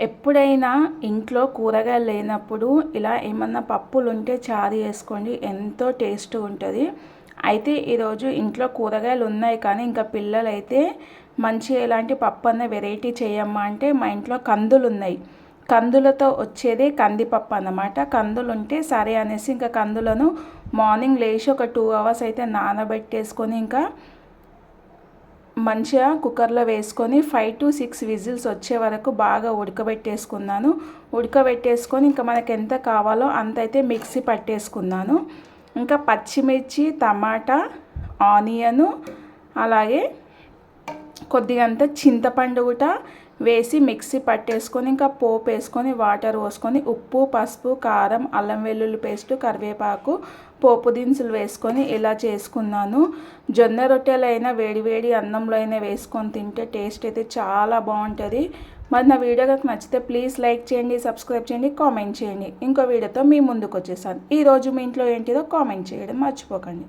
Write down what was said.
ఎప్పుడైనా ఇంట్లో కూరగాయలు లేనప్పుడు ఇలా ఏమన్నా పప్పులు ఉంటే చారు చేసుకోండి, ఎంతో టేస్ట్ ఉంటుంది. అయితే ఈరోజు ఇంట్లో కూరగాయలు ఉన్నాయి కానీ ఇంకా పిల్లలైతే మంచి ఎలాంటి పప్పు అన్న వెరైటీ చేయమ్మా అంటే మా ఇంట్లో కందులు ఉన్నాయి. కందులతో వచ్చేది కందిపప్పు అన్నమాట. కందులు ఉంటే సరే అనేసి ఇంకా కందులను మార్నింగ్ లేచి ఒక 2 అవర్స్ అయితే నానబెట్టేసుకొని ఇంకా మంచిగా కుక్కర్లో వేసుకొని 5 to 6 విజిల్స్ వచ్చే వరకు బాగా ఉడకబెట్టేసుకున్నాను. ఉడకబెట్టేసుకొని ఇంకా మనకు ఎంత కావాలో అంత అయితే మిక్సీ పట్టేసుకున్నాను. ఇంకా పచ్చిమిర్చి, టమాటా, ఆనియను, అలాగే కొద్దిగంత చింతపండు కూడా వేసి మిక్సీ పట్టేసుకొని ఇంకా పోపు వేసుకొని వాటర్ పోసుకొని ఉప్పు, పసుపు, కారం, అల్లం వెల్లుల్లి పేస్టు, కరివేపాకు, పోపు దినుసులు వేసుకొని ఇలా చేసుకున్నాను. జొన్న రొట్టెలైనా వేడివేడి అన్నంలో అయినా వేసుకొని తింటే టేస్ట్ అయితే చాలా బాగుంటుంది. మరి నా వీడియో కనుక నచ్చితే ప్లీజ్ లైక్ చేయండి, సబ్స్క్రైబ్ చేయండి, కామెంట్ చేయండి. ఇంకో వీడియోతో మీ ముందుకు వచ్చేసాను. ఈరోజు మీ ఇంట్లో ఏంటిదో కామెంట్ చేయడం మర్చిపోకండి.